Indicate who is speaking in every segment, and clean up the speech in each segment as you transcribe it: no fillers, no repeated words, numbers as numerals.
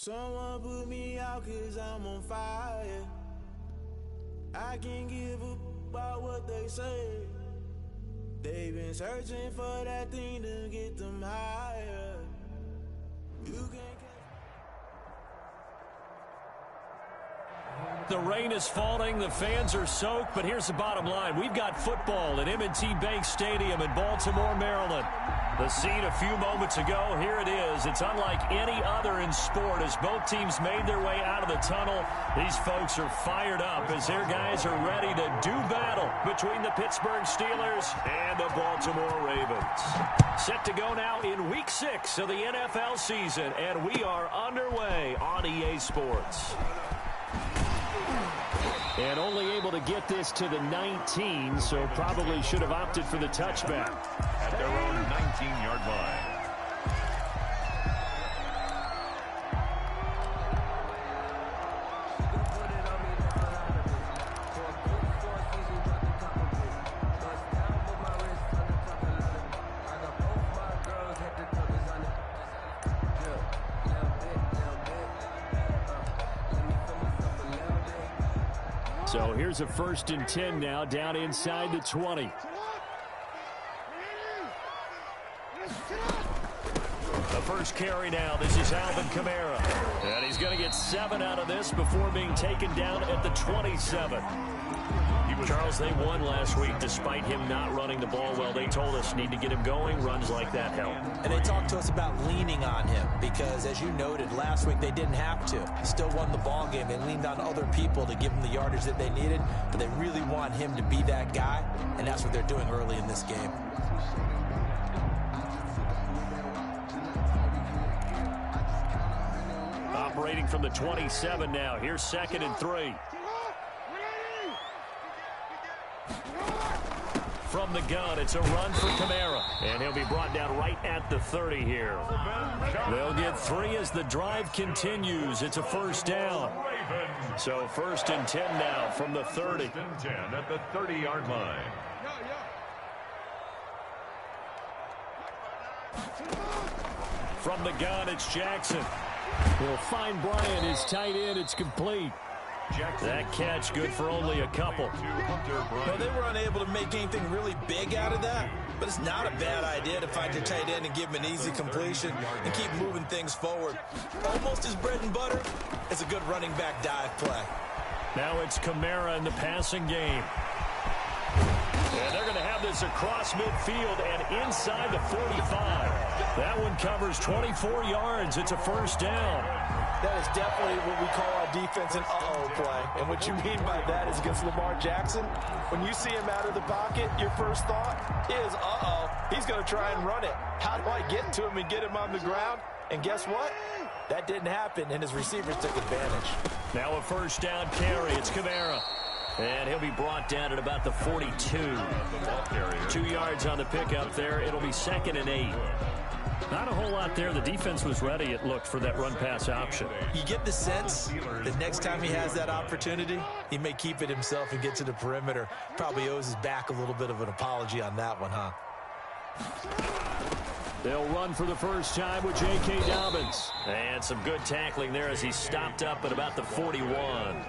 Speaker 1: Someone put me out 'cause I'm on fire. I can't give up about what they say. They've been searching for that thing to get them higher. You can't.
Speaker 2: The rain is falling, the fans are soaked, but here's the bottom line. We've got football at M&T Bank Stadium in Baltimore, Maryland. The scene a few moments ago, here it is. It's unlike any other in sport as both teams made their way out of the tunnel. These folks are fired up as their guys are ready to do battle between the Pittsburgh Steelers and the Baltimore Ravens. Set to go now in Week 6 of the NFL season, and we are underway on EA Sports. And only able to get this to the 19, so probably should have opted for the touchback.
Speaker 3: At their own 19-yard line.
Speaker 2: So here's a 1st and 10 now, down inside the 20. The first carry now. This is Alvin Kamara. And he's going to get 7 out of this before being taken down at the 27. Charles, they won last week despite him not running the ball well. They told us need to get him going. Runs like that help.
Speaker 4: And they talked to us about leaning on him because, as you noted, last week they didn't have to. Still won the ball game. They leaned on other people to give them the yardage that they needed, but they really want him to be that guy, and that's what they're doing early in this game.
Speaker 2: Operating from the 27 now. Here's 2nd and 3. From the gun, it's a run for Kamara, and he'll be brought down right at the 30 here. They'll get 3 as the drive continues. It's a 1st down. So 1st and 10 now from the 30.
Speaker 3: 1st and 10 at the 30-yard line.
Speaker 2: From the gun, it's Jackson. He'll find Bryant, his tight end. It's complete. That catch good for only a couple.
Speaker 4: Well, they were unable to make anything really big out of that, but it's not a bad idea to find your tight end and give him an easy completion and keep moving things forward. Almost his bread and butter is a good running back dive play.
Speaker 2: Now it's Kamara in the passing game. And they're going to have this across midfield and inside the 45. That one covers 24 yards. It's a 1st down.
Speaker 5: That is definitely what we call our defense an uh-oh play. And what you mean by that is against Lamar Jackson, when you see him out of the pocket, your first thought is, uh-oh, he's going to try and run it. How do I get to him and get him on the ground? And guess what? That didn't happen, and his receivers took advantage.
Speaker 2: Now a 1st down carry. It's Kamara. And he'll be brought down at about the 42. 2 yards on the pickup there. It'll be 2nd and 8. Not a whole lot there. The defense was ready, it looked, for that run-pass option.
Speaker 4: You get the sense that next time he has that opportunity, he may keep it himself and get to the perimeter. Probably owes his back a little bit of an apology on that one, huh?
Speaker 2: They'll run for the first time with J.K. Dobbins. And some good tackling there as he stopped up at about the 41.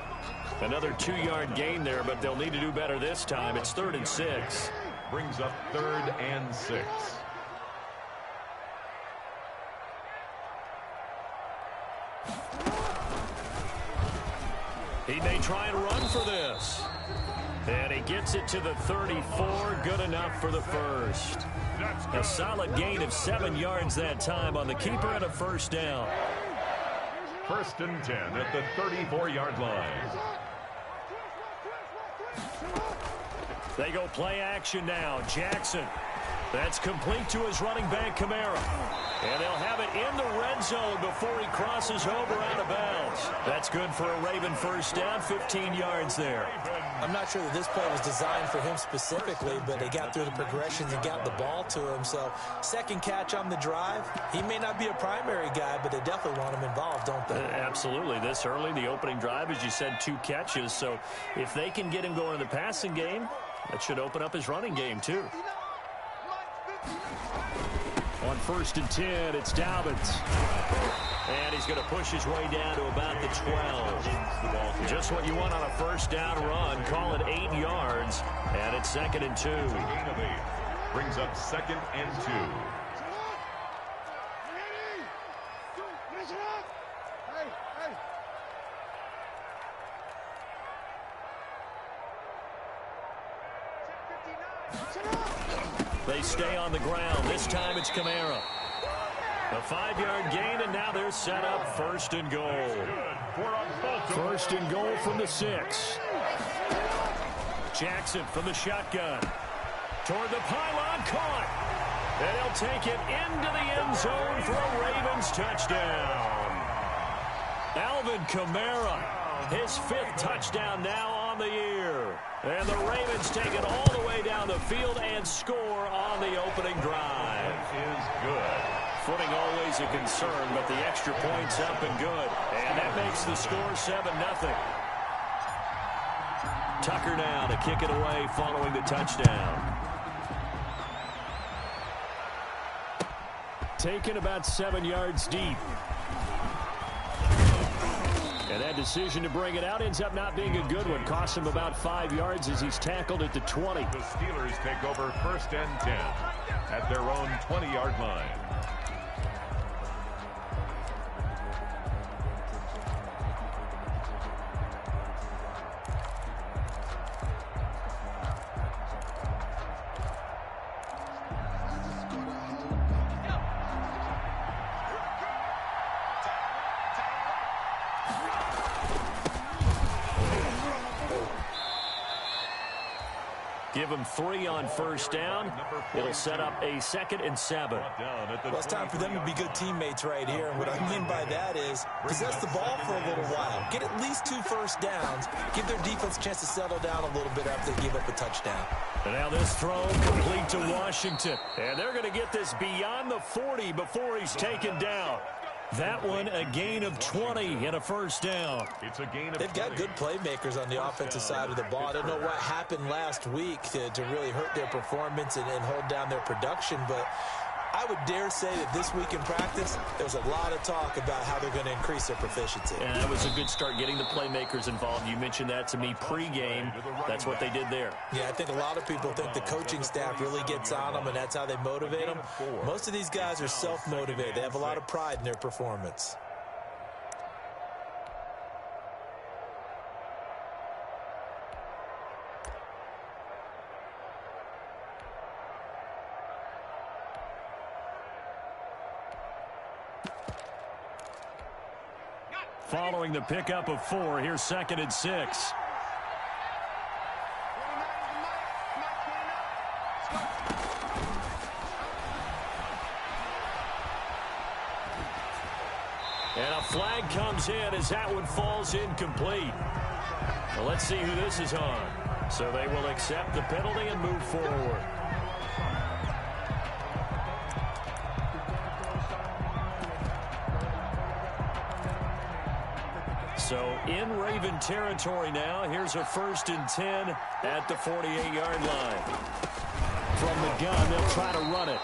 Speaker 2: Another 2-yard gain there, but they'll need to do better this time. It's 3rd and 6.
Speaker 3: Brings up 3rd and 6.
Speaker 2: He may try and run for this. And he gets it to the 34. Good enough for the 1st. A solid gain of 7 yards that time on the keeper and a 1st down.
Speaker 3: 1st and 10 at the 34-yard line.
Speaker 2: They go play action now. Jackson. That's complete to his running back, Kamara. And they'll have it in the red zone before he crosses over out of bounds. That's good for a Raven 1st down, 15 yards there.
Speaker 4: I'm not sure that this play was designed for him specifically, but they got through the progressions and got the ball to him. So 2nd catch on the drive. He may not be a primary guy, but they definitely want him involved, don't they?
Speaker 2: Absolutely. This early, the opening drive, as you said, 2 catches. So if they can get him going in the passing game, that should open up his running game too. On on 1st and 10. It's Dobbins. And he's going to push his way down to about the 12. Just what you want on a first down run. Call it 8 yards. And it's 2nd and 2.
Speaker 3: Brings up 2nd and 2.
Speaker 2: They stay on the ground. This time it's Kamara. A 5-yard gain, and now they're set up 1st and goal. 1st and goal from the 6. Jackson from the shotgun. Toward the pylon, caught. And he'll take it into the end zone for a Ravens touchdown. Alvin Kamara, his 5th touchdown now on the year. And the Ravens take it all the way down the field and score on the opening drive.
Speaker 3: Is good.
Speaker 2: Footing always a concern, but the extra point's up and good. And that makes the score 7-0. Tucker now to kick it away following the touchdown. Taken about 7 yards deep. And that decision to bring it out ends up not being a good one. Costs him about 5 yards as he's tackled at the 20.
Speaker 3: The Steelers take over 1st and 10 at their own 20-yard line.
Speaker 2: Give him 3 on 1st down. It'll set up a 2nd and 7.
Speaker 4: Well, it's time for them to be good teammates right here. And what I mean by that is possess the ball for a little while. Get at least 2 first downs. Give their defense a chance to settle down a little bit after they give up a touchdown. And
Speaker 2: now this throw complete to Washington. And they're going to get this beyond the 40 before he's taken down. That one a gain of 20 and a 1st down.
Speaker 3: It's a gain of
Speaker 4: They've got good playmakers on the offensive side of the ball. I don't know what happened last week to really hurt their performance and hold down their production, but I would dare say that this week in practice, there was a lot of talk about how they're going to increase their proficiency.
Speaker 2: And that was a good start getting the playmakers involved. You mentioned that to me pregame. That's what they did there.
Speaker 4: Yeah, I think a lot of people think the coaching staff really gets on them, and that's how they motivate them. Most of these guys are self-motivated. They have a lot of pride in their performance.
Speaker 2: Following the pickup of 4, here's 2nd and 6. And a flag comes in as that one falls incomplete. Well, let's see who this is on. So they will accept the penalty and move forward. So in Raven territory now. Here's a 1st and 10 at the 48-yard line. From the gun, they'll try to run it.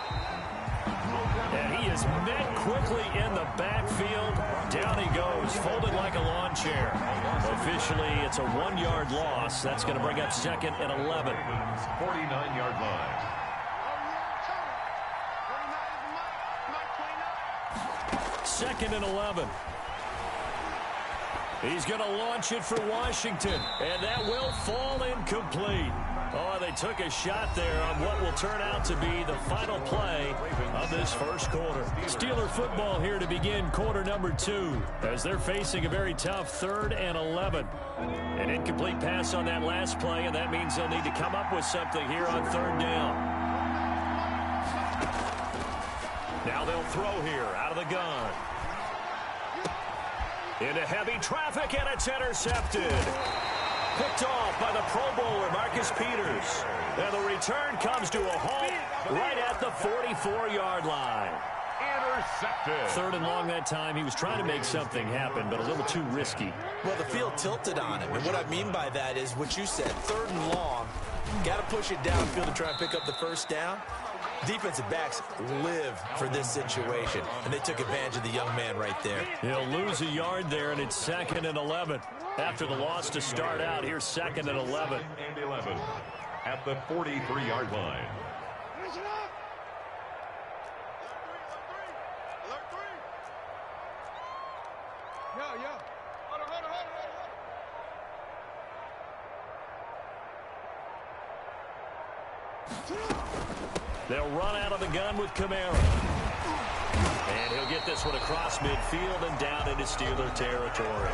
Speaker 2: And he is met quickly in the backfield. Down he goes, folded like a lawn chair. Officially, it's a 1-yard loss. That's going to bring up 2nd and 11.
Speaker 3: 49-yard line.
Speaker 2: Second and 11. He's going to launch it for Washington, and that will fall incomplete. Oh, they took a shot there on what will turn out to be the final play of this first quarter. Steeler football here to begin quarter number 2 as they're facing a very tough 3rd and 11. An incomplete pass on that last play, and that means they'll need to come up with something here on 3rd down. Now they'll throw here out of the gun. Into heavy traffic, and it's intercepted. Picked off by the Pro Bowler, Marcus Peters. And the return comes to a halt right at the 44-yard line.
Speaker 3: Intercepted.
Speaker 2: 3rd and long that time. He was trying to make something happen, but a little too risky.
Speaker 4: Well, the field tilted on him. And what I mean by that is what you said, 3rd and long. Got to push it downfield to try and pick up the 1st down. Defensive backs live for this situation, and they took advantage of the young man right there.
Speaker 2: He'll lose a yard there, and it's 2nd and 11. After the loss to start out, here's 2nd and 11.
Speaker 3: And 11 at the 43-yard line.
Speaker 2: They'll run out of the gun with Chewmaaagew. And he'll get this one across midfield and down into Steeler territory.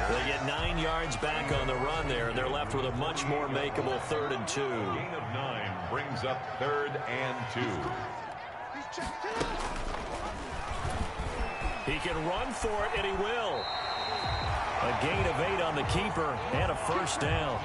Speaker 2: They get 9 yards back on the run there, and they're left with a much more makeable 3rd and 2.
Speaker 3: Gain of 9 brings up 3rd and 2.
Speaker 2: He can run for it, and he will. A gain of 8 on the keeper and a 1st down.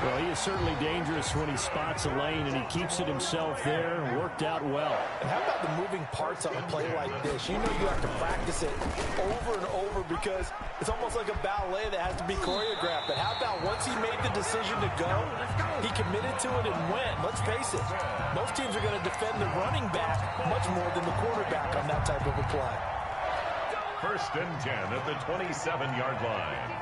Speaker 2: Well, he is certainly dangerous when he spots a lane, and he keeps it himself there. Worked out well.
Speaker 5: And how about the moving parts on a play like this? You know you have to practice it over and over because it's almost like a ballet that has to be choreographed. But how about once he made the decision to go, he committed to it and went. Let's face it, most teams are going to defend the running back much more than the quarterback on that type of a play.
Speaker 3: 1st and 10 at the 27-yard line.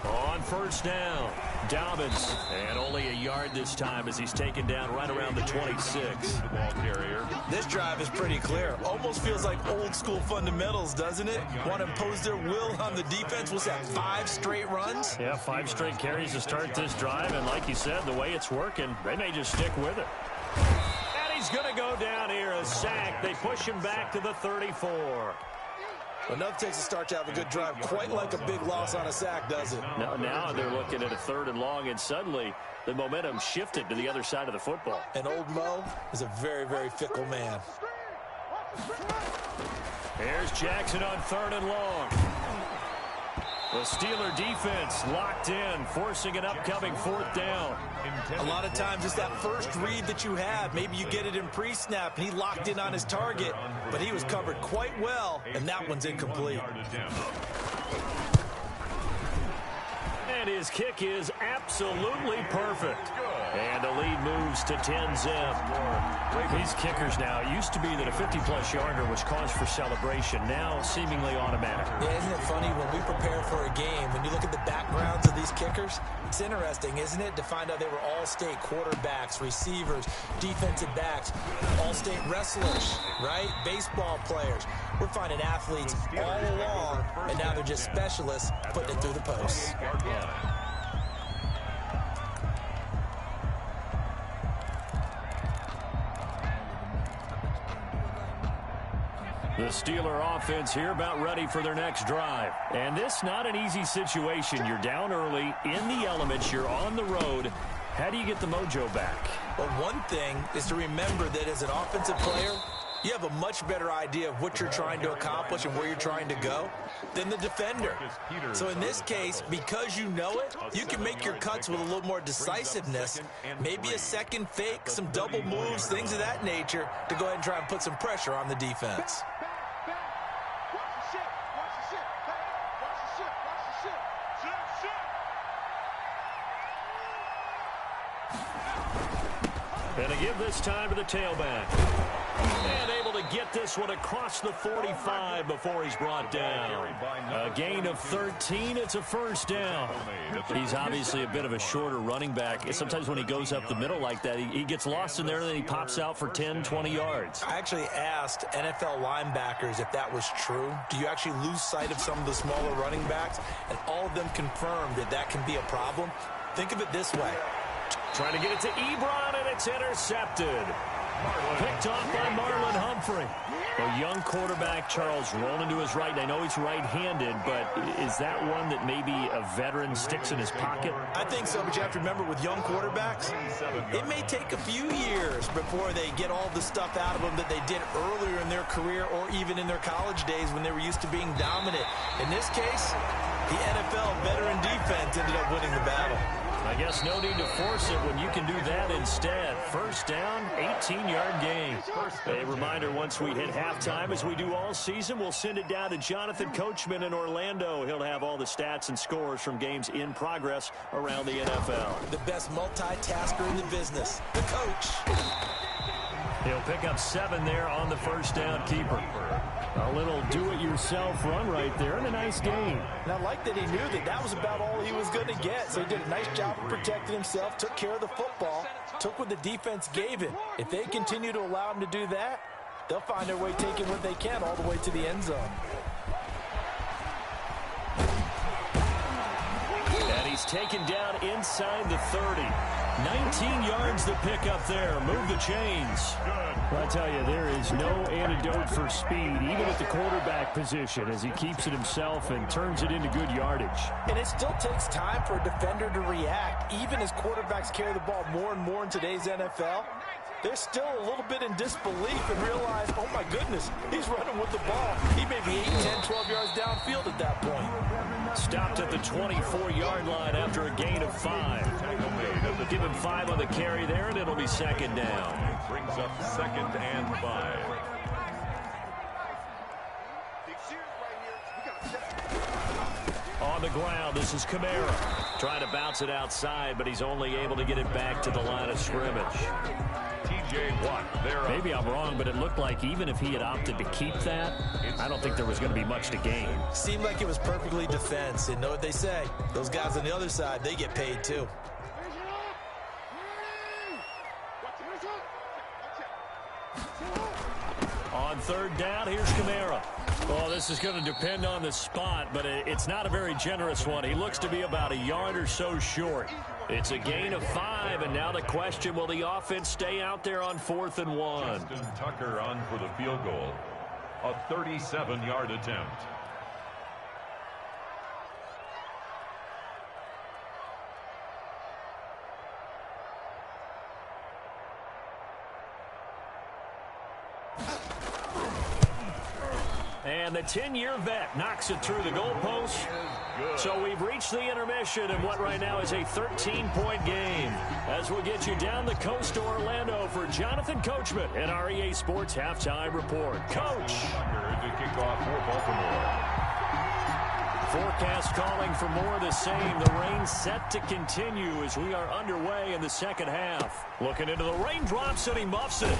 Speaker 2: On 1st down, Dobbins, and only a yard this time as he's taken down right around the 26.
Speaker 3: The ball carrier.
Speaker 4: This drive is pretty clear. Almost feels like old school fundamentals, doesn't it? Want to impose their will on the defense. What's that, 5 straight runs?
Speaker 2: Yeah, 5 straight carries to start this drive, and like you said, the way it's working, they may just stick with it. And he's going to go down here, a sack. They push him back to the 34.
Speaker 4: Enough takes a start to have a good drive. Quite like a big loss on a sack, does it?
Speaker 2: Now they're looking at a 3rd and long, and suddenly the momentum shifted to the other side of the football.
Speaker 4: And old Mo is a very, very fickle man.
Speaker 2: Here's Jackson on 3rd and long. The Steeler defense locked in, forcing an upcoming 4th down.
Speaker 4: A lot of times it's that first read that you have. Maybe you get it in pre-snap, and he locked in on his target, but he was covered quite well, and that one's incomplete.
Speaker 2: And his kick is absolutely perfect. And the lead moves to 10-zip. These kickers now, it used to be that a 50-plus yarder was cause for celebration. Now, seemingly automatic.
Speaker 4: Yeah, isn't it funny when we prepare for a game, when you look at the backgrounds of these kickers, it's interesting, isn't it, to find out they were all-state quarterbacks, receivers, defensive backs, all-state wrestlers, right? Baseball players. We're finding athletes all along, and now they're just specialists putting it through the posts.
Speaker 2: The Steeler offense here about ready for their next drive. And this not an easy situation. You're down early, in the elements, you're on the road. How do you get the mojo back?
Speaker 4: Well, one thing is to remember that as an offensive player, you have a much better idea of what you're trying to accomplish and where you're trying to go than the defender. So in this case, because you know it, you can make your cuts with a little more decisiveness, maybe a second fake, some double moves, things of that nature, to go ahead and try and put some pressure on the defense.
Speaker 2: And to give this time to the tailback. And able to get this one across the 45 before he's brought down. A gain of 13. It's a 1st down. He's obviously a bit of a shorter running back. Sometimes when he goes up the middle like that, he gets lost in there and then he pops out for 10, 20 yards.
Speaker 4: I actually asked NFL linebackers if that was true. Do you actually lose sight of some of the smaller running backs? And all of them confirmed that that can be a problem. Think of it this way.
Speaker 2: Trying to get it to Ebron, and it's intercepted. Picked off by Marlon Humphrey. A young quarterback, Charles, rolling to his right. I know he's right-handed, but is that one that maybe a veteran sticks in his pocket?
Speaker 4: I think so, but you have to remember with young quarterbacks, it may take a few years before they get all the stuff out of them that they did earlier in their career or even in their college days when they were used to being dominant. In this case, the NFL veteran defense ended up winning the battle.
Speaker 2: I guess no need to force it when you can do that instead. First down, 18-yard gain. A reminder, once we hit halftime, as we do all season, we'll send it down to Jonathan Coachman in Orlando. He'll have all the stats and scores from games in progress around the NFL.
Speaker 4: The best multitasker in the business, the coach.
Speaker 2: He'll pick up 7 there on the first down keeper. A little do-it-yourself run right there, and a nice gain.
Speaker 5: And I like that he knew that that was about all he was going to get. So he did a nice job of protecting himself, took care of the football, took what the defense gave him. If they continue to allow him to do that, they'll find their way taking what they can all the way to the end zone.
Speaker 2: And he's taken down inside the 30. 19 yards to pick up there. Move the chains. Well, I tell you, there is no antidote for speed, even at the quarterback position, as he keeps it himself and turns it into good yardage.
Speaker 5: And it still takes time for a defender to react. Even as quarterbacks carry the ball more and more in today's NFL, they're still a little bit in disbelief and realize, oh my goodness, he's running with the ball. He may be 8, 10, 12 yards downfield at that point.
Speaker 2: Stopped at the 24-yard line after a gain of 5. Give him 5 on the carry there, and it'll be second down.
Speaker 3: Brings up 2nd and 5.
Speaker 2: On the ground, this is Chewmaaagew. Trying to bounce it outside, but he's only able to get it back to the line of scrimmage.
Speaker 3: TJ Watt there.
Speaker 2: Maybe I'm wrong, but it looked like even if he had opted to keep that, I don't think there was going to be much to gain.
Speaker 4: Seemed like it was perfectly defense. And know what they say? Those guys on the other side, they get paid too.
Speaker 2: On third down, here's Chewmaaagew. Well, this is going to depend on the spot, but it's not a very generous one. He looks to be about a yard or so short. It's a gain of 5, and now the question, will the offense stay out there on 4th and 1?
Speaker 3: Justin Tucker on for the field goal. A 37-yard attempt.
Speaker 2: And the 10-year vet knocks it through the goalpost. So we've reached the intermission in what right now is a 13-point game. As we'll get you down the coast to Orlando for Jonathan Coachman and our EA Sports Halftime Report. Coach.
Speaker 3: To kick off for Baltimore.
Speaker 2: Forecast calling for more of the same. The rain set to continue as we are underway in the second half. Looking into the raindrops, and he muffs it.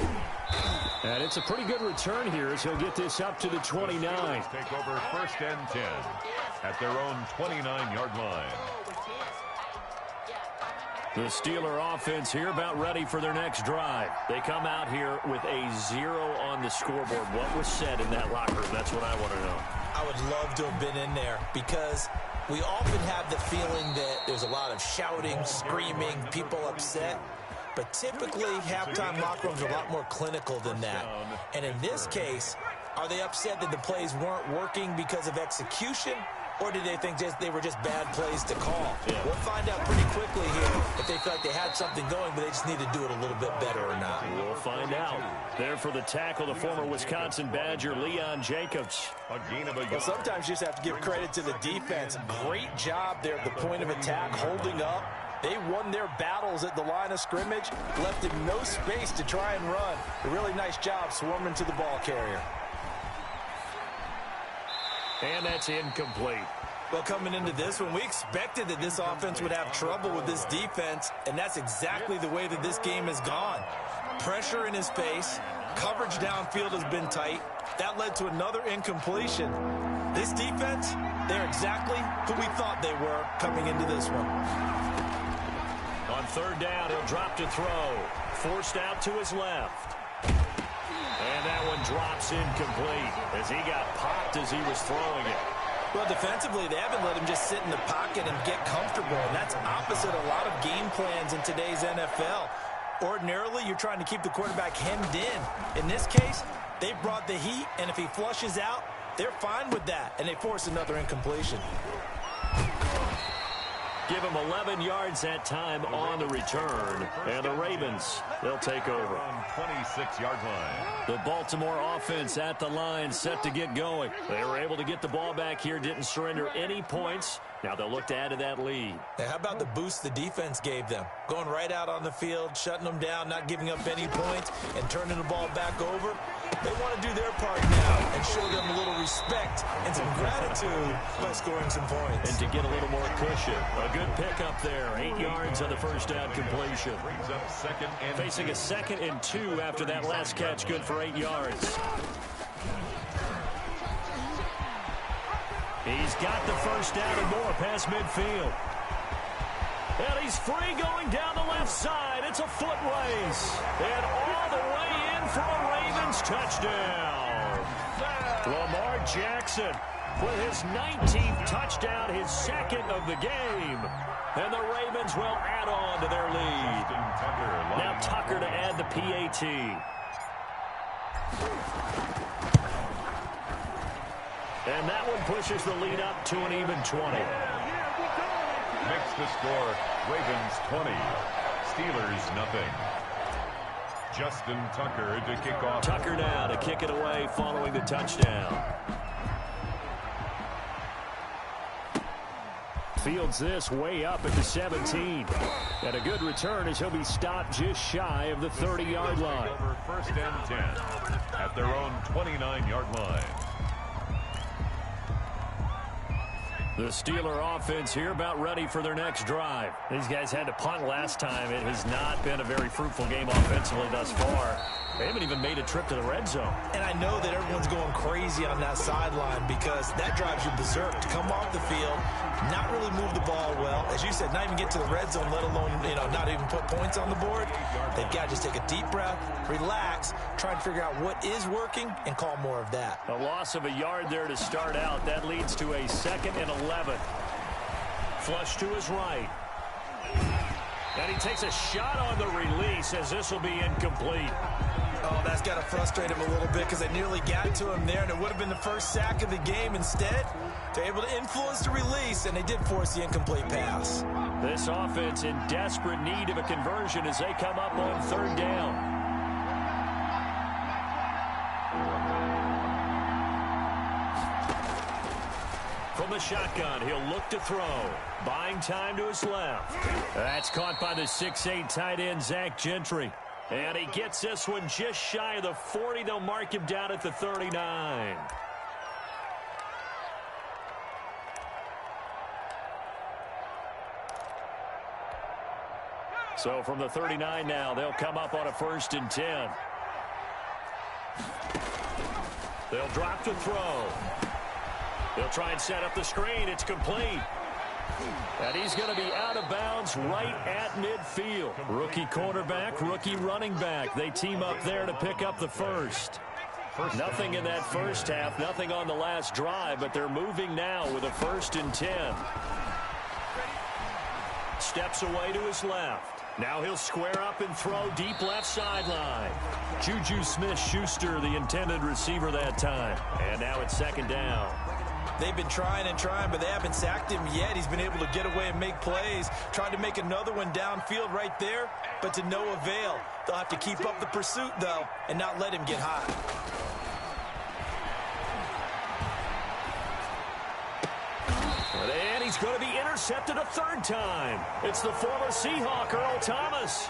Speaker 2: And it's a pretty good return here as he'll get this up to the 29.
Speaker 3: Take over 1st and 10 at their own 29-yard line.
Speaker 2: The Steeler offense here about ready for their next drive. They come out here with a 0 on the scoreboard. What was said in that locker room? That's what I want to know.
Speaker 4: I would love to have been in there because we often have the feeling that there's a lot of shouting, screaming, people upset. But typically, halftime locker rooms are a lot more clinical than that. And in this case, are they upset that the plays weren't working because of execution? Or did they think they were just bad plays to call? Yeah. We'll find out pretty quickly here if they feel like they had something going, but they just need to do it a little bit better or not.
Speaker 2: We'll find out. There for the tackle, the former Wisconsin Badger, Leon Jacobs.
Speaker 5: Well, sometimes you just have to give credit to the defense. Great job there at the point of attack, holding up. They won their battles at the line of scrimmage, left him no space to try and run. A really nice job swarming to the ball carrier.
Speaker 2: And that's incomplete.
Speaker 4: Well, coming into this one, we expected that this offense would have trouble with this defense, and that's exactly the way that this game has gone. Pressure in his face, coverage downfield has been tight. That led to another incompletion. This defense, they're exactly who we thought they were coming into this one.
Speaker 2: On third down, he'll drop to throw. Forced out to his left. And that one drops incomplete as he got popped as he was throwing it.
Speaker 4: Well, defensively, they haven't let him just sit in the pocket and get comfortable, and that's opposite a lot of game plans in today's NFL. Ordinarily, you're trying to keep the quarterback hemmed in. In this case, they brought the heat, and if he flushes out, they're fine with that, and they force another incompletion.
Speaker 2: Give him 11 yards that time on the return. And the Ravens, they'll take over.
Speaker 3: On 26-yard line.
Speaker 2: The Baltimore offense at the line, set to get going. They were able to get the ball back here, didn't surrender any points. Now they'll look to add to that lead.
Speaker 4: Hey, how about the boost the defense gave them? Going right out on the field, shutting them down, not giving up any points, and turning the ball back over. They want to do their part now and show them a little respect and some gratitude by scoring some points.
Speaker 2: And to get a little more cushion. A good pickup there. 8 yards on the first down completion.
Speaker 3: Brings up second and
Speaker 2: Facing a 2nd and 2 after that last catch. Good for 8 yards. He's got the first down and more past midfield. And he's free going down the left side. It's a foot race. And all the way in for a Ravens touchdown. Lamar Jackson with his 19th touchdown, his 2nd of the game. And the Ravens will add on to their lead. Now Tucker to add the PAT. And that one pushes the lead up to an even 20.
Speaker 3: makes the score Ravens 20, Steelers nothing. Justin Tucker to kick off.
Speaker 2: Tucker now to kick it away following the touchdown. Fields this way up at the 17. And a good return as he'll be stopped just shy of the 30-yard line.
Speaker 3: Over 1st and 10 at their own 29-yard line.
Speaker 2: The Steeler offense here about ready for their next drive. These guys had to punt last time. It has not been a very fruitful game offensively thus far. They haven't even made a trip to the red zone.
Speaker 4: And I know that everyone's going crazy on that sideline because that drives you berserk to come off the field, not really move the ball well. As you said, not even get to the red zone, let alone, not even put points on the board. They've got to just take a deep breath, relax, try and figure out what is working and call more of that.
Speaker 2: A loss of a yard there to start out. That leads to a 2nd and 11. Flush to his right. And he takes a shot on the release as this will be incomplete.
Speaker 4: Oh, that's got to frustrate him a little bit because they nearly got to him there, and it would have been the first sack of the game. Instead, they're able to influence the release, and they did force the incomplete pass.
Speaker 2: This offense in desperate need of a conversion as they come up on 3rd down. From the shotgun, he'll look to throw. Buying time to his left. That's caught by the 6'8" tight end, Zach Gentry. And he gets this one just shy of the 40. They'll mark him down at the 39. So from the 39 now, they'll come up on a 1st and 10. They'll drop to throw. They'll try and set up the screen. It's complete. And he's going to be out of bounds right at midfield. Rookie quarterback, rookie running back. They team up there to pick up the first. Nothing in that first half, nothing on the last drive, but they're moving now with a 1st and 10. Steps away to his left. Now he'll square up and throw deep left sideline. Juju Smith-Schuster, the intended receiver that time. And now it's 2nd down.
Speaker 4: They've been trying and trying, but they haven't sacked him yet. He's been able to get away and make plays. Tried to make another one downfield right there, but to no avail. They'll have to keep up the pursuit, though, and not let him get hot.
Speaker 2: And he's going to be intercepted a 3rd time. It's the former Seahawk, Earl Thomas.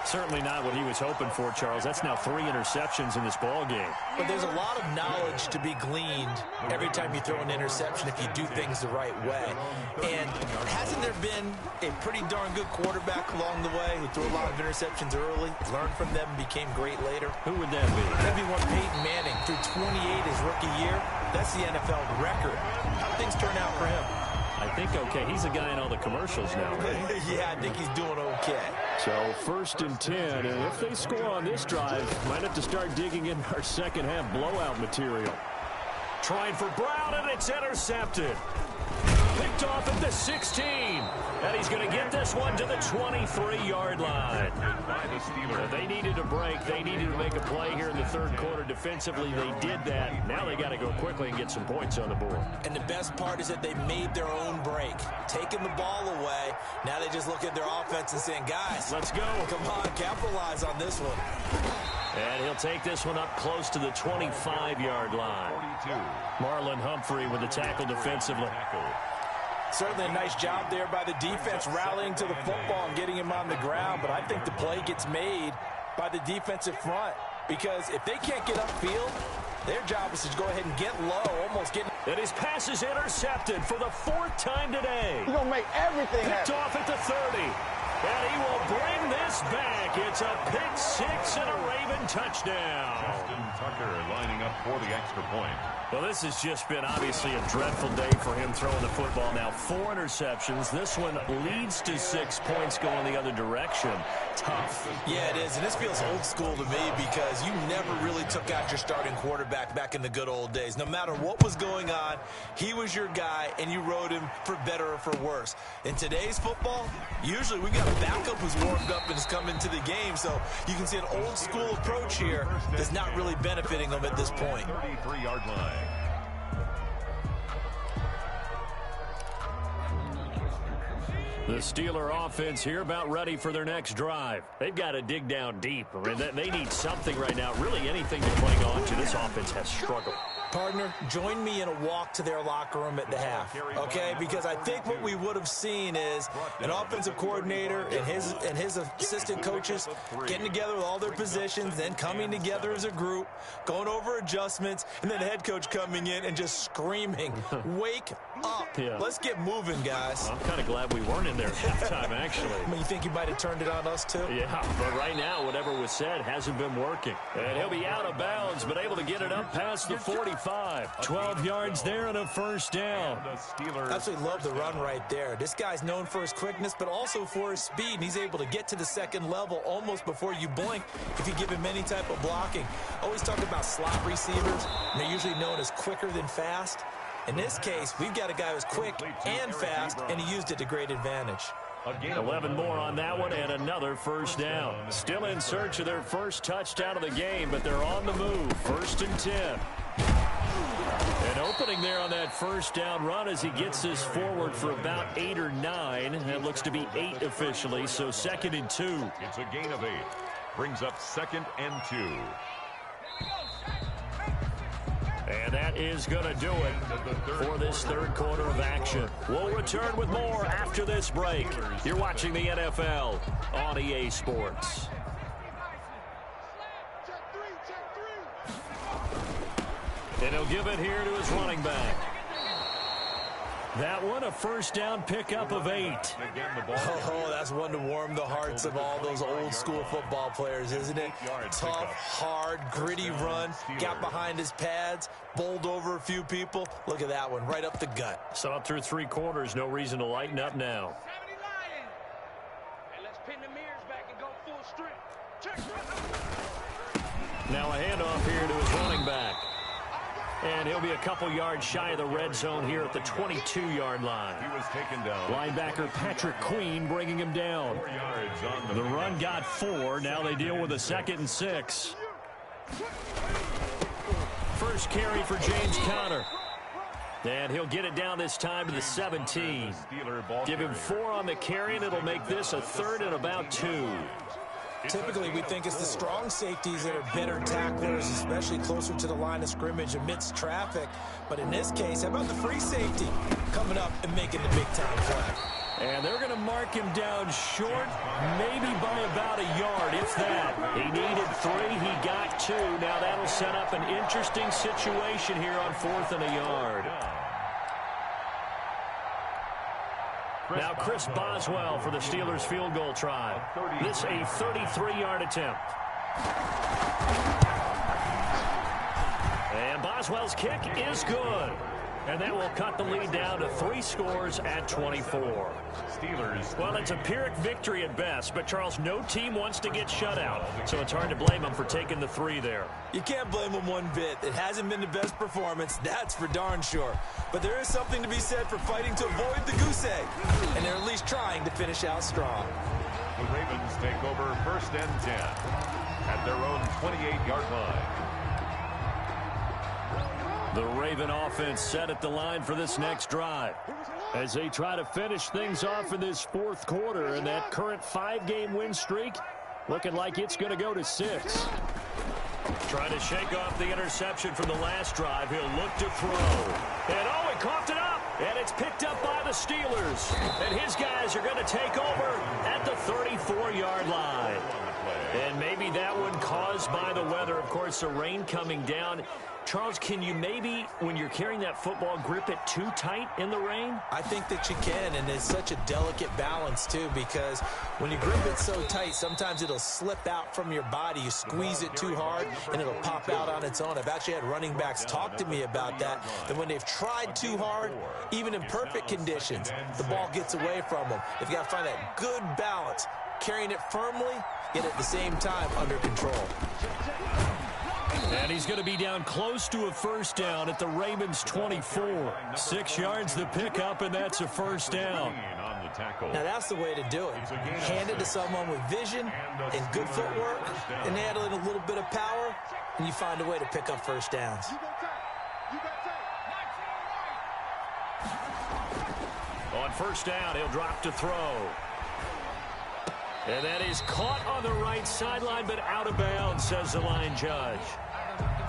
Speaker 2: Certainly not what he was hoping for, Charles. That's now 3 interceptions in this ball game.
Speaker 4: But there's a lot of knowledge to be gleaned every time you throw an interception if you do things the right way. And hasn't there been a pretty darn good quarterback along the way who threw a lot of interceptions early, learned from them, and became great later?
Speaker 2: Who would that be?
Speaker 4: Maybe one Peyton Manning threw 28 his rookie year. That's the NFL record. How do things turn out for him?
Speaker 2: I think okay. He's a guy in all the commercials now, right?
Speaker 4: Yeah, I think he's doing okay.
Speaker 2: So 1st and 10, and if they score on this drive, might have to start digging in our second half blowout material. Trying for Brown, and it's intercepted. Picked off at the 16. And he's going to get this one to the 23-yard line. They needed a break. They needed to make a play here in the third quarter. Defensively, they did that. Now they got to go quickly and get some points on the board.
Speaker 4: And the best part is that they made their own break. Taking the ball away. Now they just look at their offense and saying, guys,
Speaker 2: let's go.
Speaker 4: Come on, capitalize on this one.
Speaker 2: And he'll take this one up close to the 25-yard line. Marlon Humphrey with the tackle defensively.
Speaker 5: Certainly a nice job there by the defense rallying to the football and getting him on the ground, but I think the play gets made by the defensive front because if they can't get upfield, their job is to go ahead and get low, almost getting...
Speaker 2: And his pass is intercepted for the 4th time today.
Speaker 6: He's going to make everything
Speaker 2: Picked
Speaker 6: happen.
Speaker 2: off at the 30. And he will bring this back. It's a pick 6 and a Raven touchdown.
Speaker 3: Justin Tucker lining up for the extra point.
Speaker 2: Well, this has just been obviously a dreadful day for him throwing the football. Now 4 interceptions. This one leads to 6 points going the other direction. Tough.
Speaker 4: Yeah, it is. And this feels old school to me because you never really took out your starting quarterback back in the good old days. No matter what was going on, he was your guy, and you rode him for better or for worse. In today's football, usually we got a backup who's warmed up and has come into the game. So you can see an old school approach here that's not really benefiting them at this point.
Speaker 3: 33-yard line.
Speaker 2: The Steeler offense here about ready for their next drive. They've got to dig down deep. I mean, they need something right now, really anything to cling on to. This offense has struggled.
Speaker 4: Partner, join me in a walk to their locker room at the half, okay? Because I think what we would have seen is an offensive coordinator and his assistant coaches getting together with all their positions, then coming together as a group, going over adjustments, and then the head coach coming in and just screaming, wake up.
Speaker 2: Yeah.
Speaker 4: Let's get moving, guys.
Speaker 2: I'm kind of glad we weren't in there at halftime, actually.
Speaker 4: I mean, you think you might have turned it on us, too?
Speaker 2: Yeah, but right now, whatever was said hasn't been working. And he'll be out of bounds, but able to get it up past the 45. 12 yards there and a first down.
Speaker 4: I absolutely love the run right there. This guy's known for his quickness, but also for his speed, and he's able to get to the second level almost before you blink if you give him any type of blocking. Always talk about slot receivers, and they're usually known as quicker than fast. In this case, we've got a guy who's quick and fast, and he used it to great advantage.
Speaker 2: 11 more on that one and another first down. Still in search of their first touchdown of the game, but they're on the move. 1st and 10. An opening there on that first down run as he gets this forward for about 8 or 9. It looks to be 8 officially, so 2nd and 2.
Speaker 3: It's a gain of 8. Brings up 2nd and 2.
Speaker 2: And that is going to do it for this third quarter of action. We'll return with more after this break. You're watching the NFL on EA Sports. And he'll give it here to his running back. That one, a first down pickup of 8.
Speaker 4: Oh, that's one to warm the hearts of all those old school football players, isn't it? Tough, hard, gritty run. Got behind his pads, bowled over a few people. Look at that one, right up the gut.
Speaker 2: Saw it through 3 quarters. No reason to lighten up now. Now a handoff here to his running back. And he'll be a couple yards shy of the red zone here at the 22-yard line.
Speaker 3: He was taken down.
Speaker 2: Linebacker Patrick Queen bringing him down.
Speaker 3: 4 yards on
Speaker 2: The run got 4. Now they deal with a 2nd and 6. First carry for James Conner. And he'll get it down this time to the 17. Give him 4 on the carry, and it'll make this a 3rd and about 2.
Speaker 4: Typically, we think it's the strong safeties that are better tacklers, especially closer to the line of scrimmage amidst traffic. But in this case, how about the free safety coming up and making the big-time play?
Speaker 2: And they're going to mark him down short, maybe by about a yard, if that. He needed 3. He got 2. Now that'll set up an interesting situation here on 4th and a yard. Now Chris Boswell for the Steelers field goal try. This a 33-yard attempt. And Boswell's kick is good. And that will cut the lead down to 3 scores at 24.
Speaker 3: Steelers.
Speaker 2: Well, it's a Pyrrhic victory at best, but, Charles, no team wants to get shut out, so it's hard to blame them for taking the 3 there.
Speaker 4: You can't blame them one bit. It hasn't been the best performance, that's for darn sure. But there is something to be said for fighting to avoid the goose egg, and they're at least trying to finish out strong.
Speaker 3: The Ravens take over 1st and 10 at their own 28-yard line.
Speaker 2: The Raven offense set at the line for this next drive as they try to finish things off in this 4th quarter, and that current 5-game win streak looking like it's going to go to 6. Trying to shake off the interception from the last drive. He'll look to throw. And, oh, he coughed it up. And it's picked up by the Steelers. And his guys are going to take over at the 34-yard line. And maybe that one caused by the weather. Of course, the rain coming down. Charles, can you maybe, when you're carrying that football, grip it too tight in the rain?
Speaker 4: I think that you can, and it's such a delicate balance, too, because when you grip it so tight, sometimes it'll slip out from your body. You squeeze it too hard, and it'll pop out on its own. I've actually had running backs talk to me about that when they've tried too hard, even in perfect conditions, the ball gets away from them. They've got to find that good balance, carrying it firmly, yet at the same time under control.
Speaker 2: And he's going to be down close to a 1st down at the Ravens 24. 6 yards the pickup, and that's a 1st down.
Speaker 4: Now that's the way to do it. Hand it to someone with vision and good footwork, and add in a little bit of power, and you find a way to pick up 1st downs.
Speaker 2: On 1st down, he'll drop to throw. And that is caught on the right sideline, but out of bounds, says the line judge.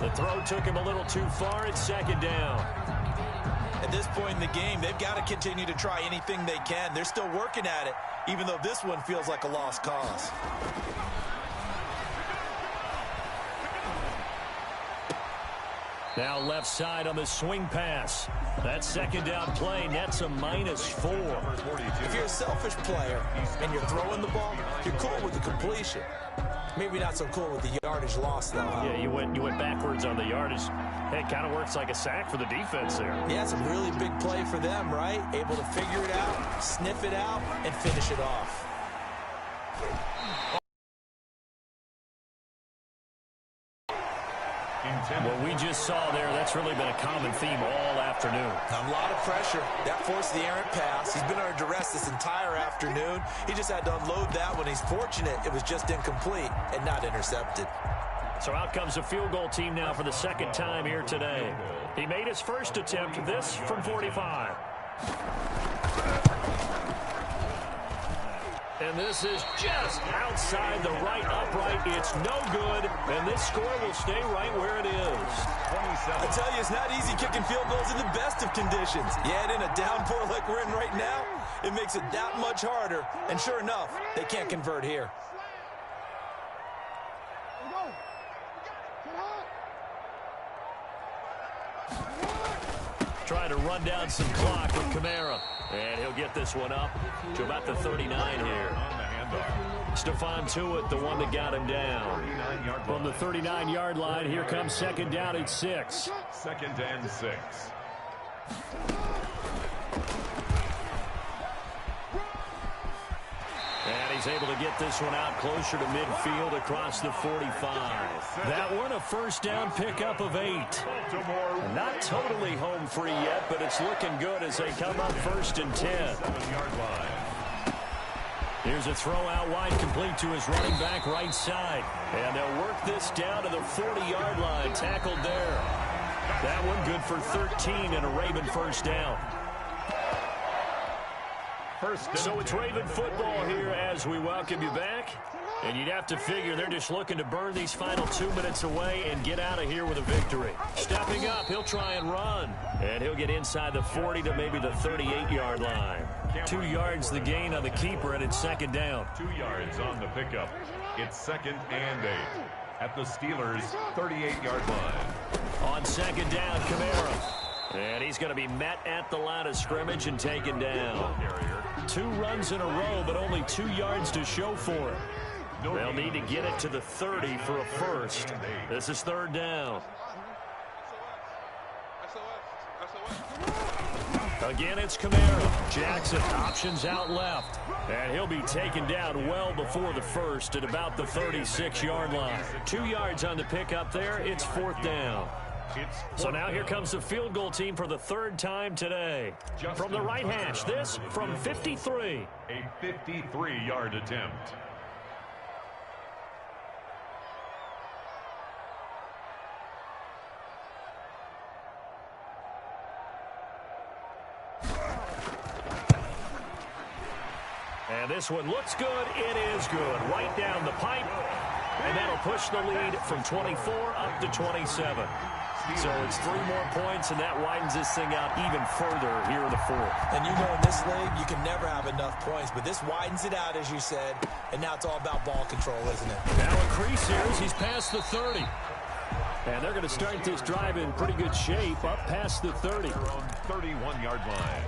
Speaker 2: The throw took him a little too far. It's 2nd down.
Speaker 4: At this point in the game, they've got to continue to try anything they can. They're still working at it, even though this one feels like a lost cause.
Speaker 2: Now left side on the swing pass. That 2nd down play nets a -4.
Speaker 4: If you're a selfish player and you're throwing the ball, you're cool with the completion. Maybe not so cool with the yardage loss, though. Huh?
Speaker 2: Yeah, you went backwards on the yardage. Hey, it kind of works like a sack for the defense there.
Speaker 4: Yeah, it's a really big play for them, right? Able to figure it out, sniff it out, and finish it off.
Speaker 2: What we just saw there, that's really been a common theme all afternoon.
Speaker 4: A lot of pressure. That forced the errant pass. He's been under duress this entire afternoon. He just had to unload that one. He's fortunate it was just incomplete and not intercepted.
Speaker 2: So out comes a field goal team now for the 2nd time here today. He made his 1st attempt, this from 45. And this is just outside the right upright. It's no good, and this score will stay right where it is.
Speaker 4: I tell you, it's not easy kicking field goals in the best of conditions. Yet in a downpour like we're in right now, it makes it that much harder. And sure enough, they can't convert here.
Speaker 2: Trying to run down some clock with Kamara. And he'll get this one up to about the 39 here. Stephon Tuitt, the one that got him down. From the 39-yard line, here comes 2nd down at 6.
Speaker 3: 2nd and 6.
Speaker 2: And he's able to get this one out closer to midfield across the 45. That one a 1st down pickup of 8. Not totally home free yet, but it's looking good as they come up 1st and 10. Here's a throw out wide, complete to his running back right side. And they'll work this down to the 40-yard line, tackled there. That one good for 13 and a Raven 1st down. So it's Raven football here as we welcome you back. And you'd have to figure they're just looking to burn these final 2 minutes away and get out of here with a victory. Stepping up, he'll try and run. And he'll get inside the 40 to maybe the 38-yard line. 2 yards the gain on the keeper, and it's 2nd down.
Speaker 3: 2 yards on the pickup. It's 2nd and 8 at the Steelers' 38-yard line.
Speaker 2: On 2nd down, Kamara. And he's going to be met at the line of scrimmage and taken down. 2 runs in a row, but only 2 yards to show for it. They'll need to get it to the 30 for a 1st. This is 3rd down. Again, it's Kamara. Jackson options out left. And he'll be taken down well before the first at about the 36-yard line. 2 yards on the pickup there. It's 4th down. So now here comes the field goal team for the 3rd time today. From the right hash, this from 53.
Speaker 3: A 53-yard attempt.
Speaker 2: And this one looks good. It is good. Right down the pipe. And that'll push the lead from 24 up to 27. So it's 3 more points, and that widens this thing out even further here in the 4th.
Speaker 4: And you know in this league, you can never have enough points, but this widens it out, as you said, and now it's all about ball control, isn't it?
Speaker 2: Now a crease here as he's past the 30. And they're going to start this drive in pretty good shape up past the 30.
Speaker 3: They're on 31-yard line.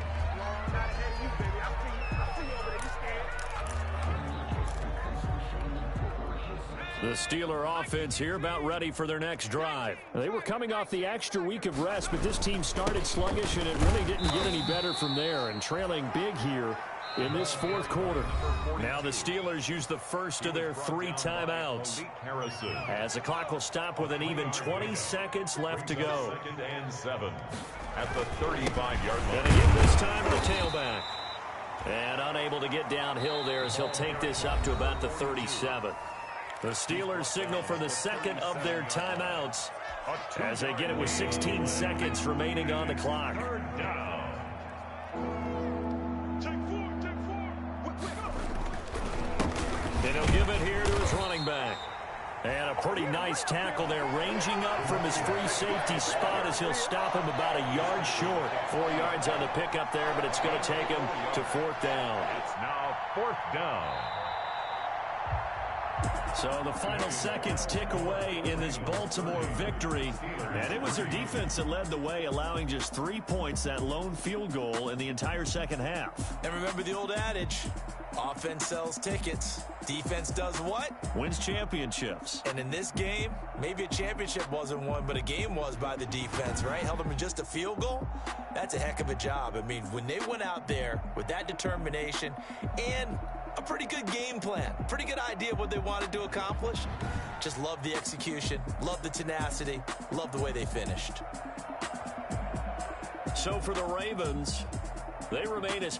Speaker 2: The Steeler offense here about ready for their next drive. They were coming off the extra week of rest, but this team started sluggish, and it really didn't get any better from there, and trailing big here in this 4th quarter. Now the Steelers use the first of their 3 timeouts, as the clock will stop with an even 20 seconds left to go.
Speaker 3: 2nd and 7 at the 35-yard line.
Speaker 2: And again this time to the tailback. And unable to get downhill there as he'll take this up to about the 37. The Steelers signal for the 2nd of their timeouts as they get it with 16 seconds remaining on the clock. And he'll give it here to his running back. And a pretty nice tackle there, ranging up from his free safety spot as he'll stop him about a yard short. 4 yards on the pickup there, but it's going to take him to 4th down.
Speaker 3: It's now 4th down.
Speaker 2: So the final seconds tick away in this Baltimore victory. And it was their defense that led the way, allowing just 3 points, that lone field goal in the entire second half.
Speaker 4: And remember the old adage, offense sells tickets. Defense does what?
Speaker 2: Wins championships.
Speaker 4: And in this game, maybe a championship wasn't won, but a game was by the defense, right? Held them to just a field goal. That's a heck of a job. I mean, when they went out there with that determination and a pretty good game plan, pretty good idea of what they wanted to accomplish. Just love the execution, love the tenacity, love the way they finished.
Speaker 2: So for the Ravens, they remain as